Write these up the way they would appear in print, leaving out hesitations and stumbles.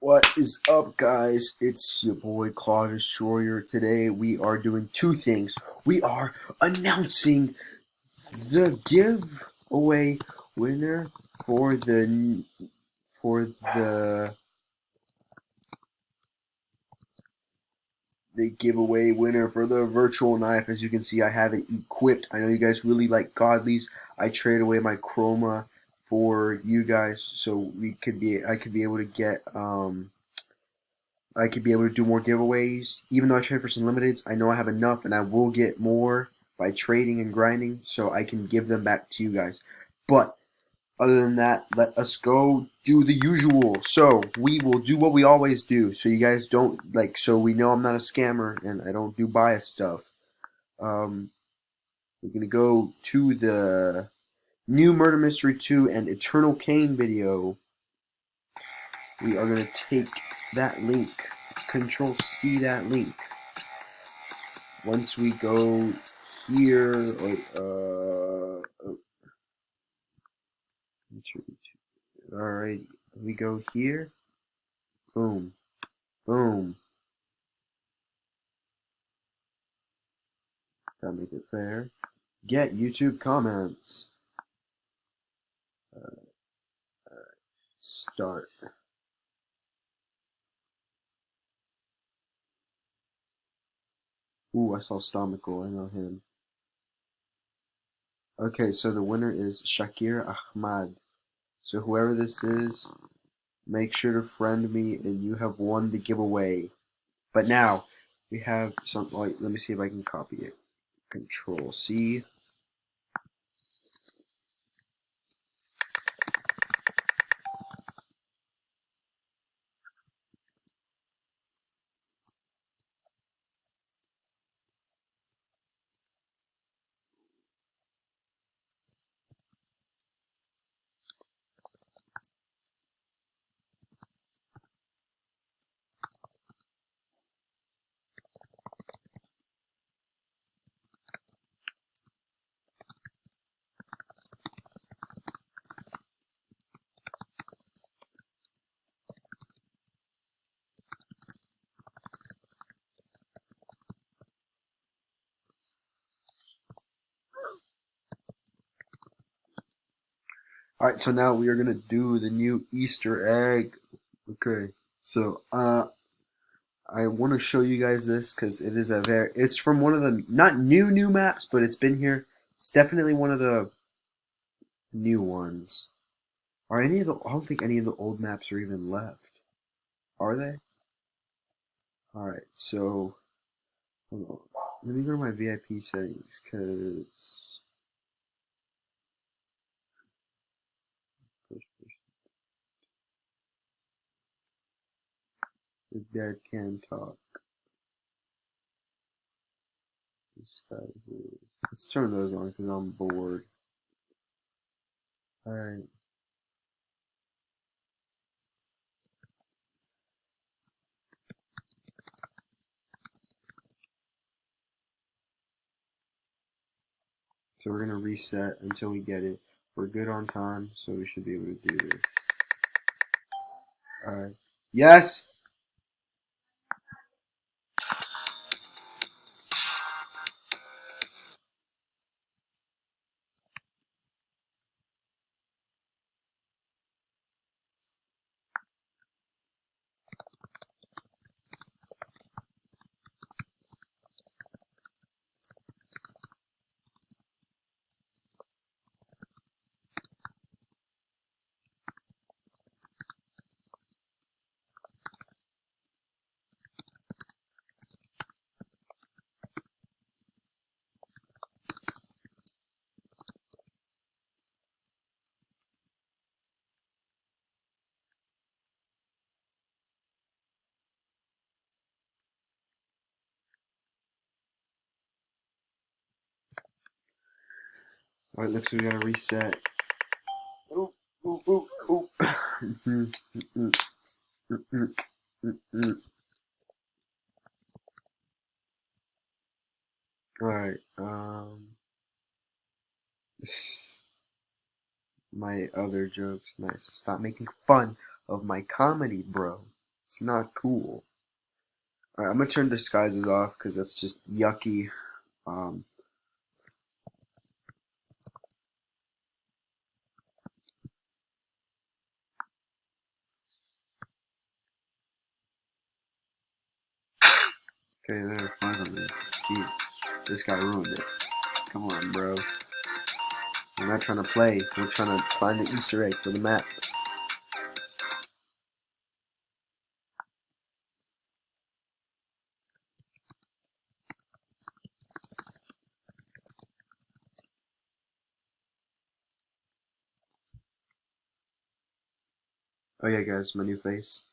What is up, guys? It's your boy Claw Destroyer. Today we are doing two things. We are announcing the giveaway winner for the giveaway winner for the virtual knife. As you can see, I have it equipped. I know you guys really like godlies. I traded away my chroma for you guys, so I could be able to get I could be able to do more giveaways. Even though I trade for some limiteds, I know I have enough and I will get more by trading and grinding, so I can give them back to you guys. But other than that, let us go do the usual. So we will do what we always do, so you guys don't so we know I'm not a scammer and I don't do bias stuff. Um, we're gonna go to the new Murder Mystery 2 and Eternal Kane video. We are gonna take that link, Control C that link. Once we go here, alright, we go here, boom, boom, gotta make it fair, get YouTube comments, start. Ooh, I saw Stomical, I know him. Okay, so the winner is Shakir Ahmad. So whoever this is, make sure to friend me and you have won the giveaway. But now, we have some, let me see if I can copy it. Control C. Alright, so now we are gonna do the new Easter egg. Okay, so I want to show you guys this because it's from one of the not new maps, but it's been here. It's definitely one of the new ones. Are any of the I don't think any of the old maps are even left. Are they? Alright, so hold on. Let me go to my VIP settings because the dead can talk. This guy here. Let's turn those on because I'm bored. Alright. So we're gonna reset until we get it. We're good on time, so we should be able to do this. Alright. Yes! Alright, looks like we gotta reset. Oop, oop, oop, oop. Alright, my other jokes. Nice. Stop making fun of my comedy, bro. It's not cool. Alright, I'm gonna turn disguises off because that's just yucky. Um, okay, there, finally. Jeez, this guy ruined it. Come on, bro. We're not trying to play. We're trying to find the Easter egg for the map. Oh yeah, guys, my new face.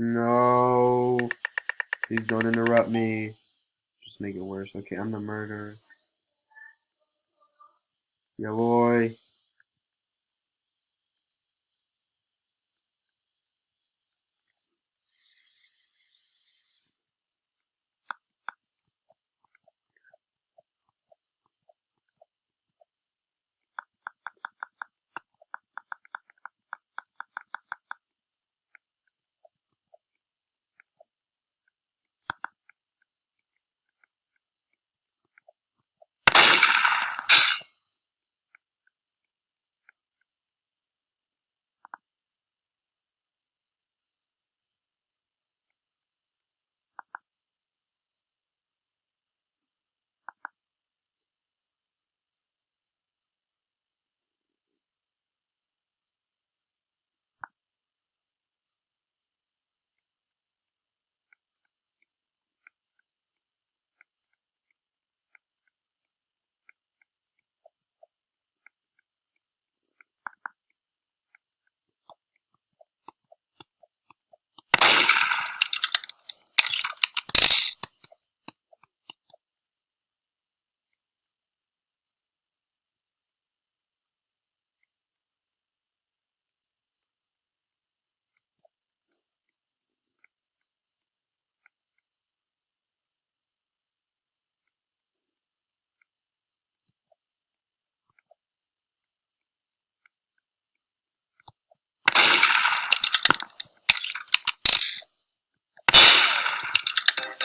No, please don't interrupt me. Just make it worse. Okay, I'm the murderer. Yeah, boy.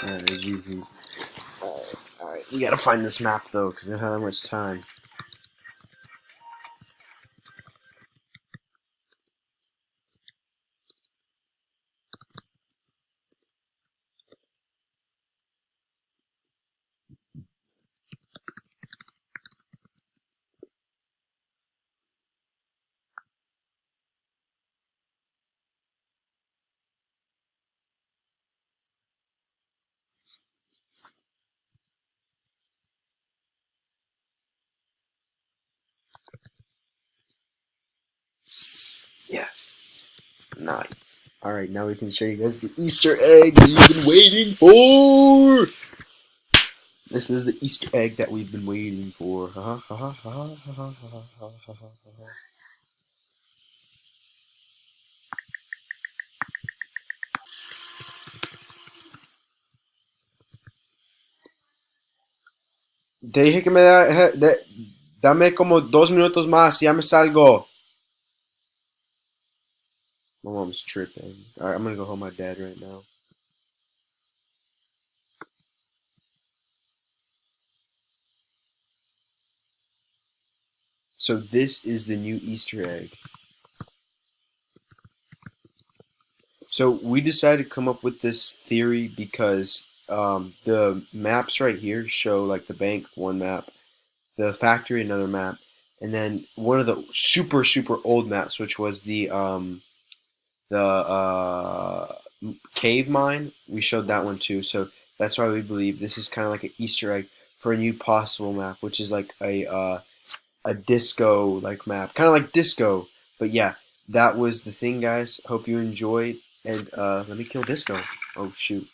Alright, it's easy. Alright, we gotta find this map though, because we don't have that much time. Yes. Nice. Alright, now we can show you guys the Easter egg you've been waiting for! This is the Easter egg that we've been waiting for. Te dije que dame como 2 minutos más, ya me salgo. My mom's tripping. Alright, I'm gonna go home my dad right now. So this is the new Easter egg. So we decided to come up with this theory because the maps right here show like the bank, one map, the factory, another map, and then one of the super old maps, which was the cave mine. We showed that one too. So that's why we believe this is kind of like an Easter egg for a new possible map, which is like a disco like map, kind of like disco. But yeah, that was the thing, guys. Hope you enjoyed. And let me kill disco. Oh shoot.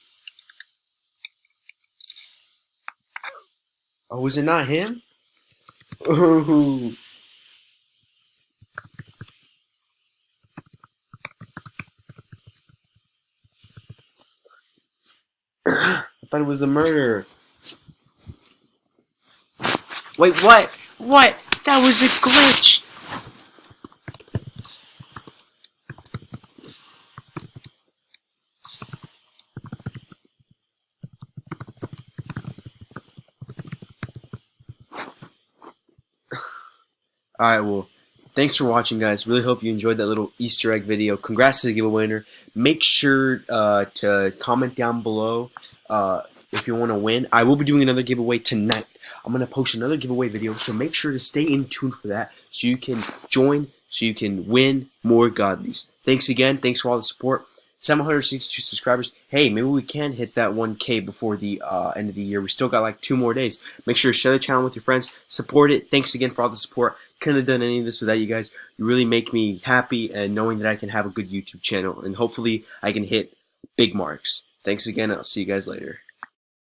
Oh, was it not him? Ooh. I thought it was a murder. Wait, what? What? That was a glitch. Alright, well, thanks for watching, guys. Really hope you enjoyed that little Easter egg video. Congrats to the giveaway winner. Make sure to comment down below if you want to win. I will be doing another giveaway tonight. I'm going to post another giveaway video, so make sure to stay in tune for that so you can join, so you can win more godlies. Thanks again. Thanks for all the support. 762 subscribers. Hey, maybe we can hit that 1K before the end of the year. We still got like 2 more days. Make sure to share the channel with your friends. Support it. Thanks again for all the support. Couldn't have done any of this without you guys. You really make me happy, and knowing that I can have a good YouTube channel, and hopefully I can hit big marks. Thanks again. I'll see you guys later.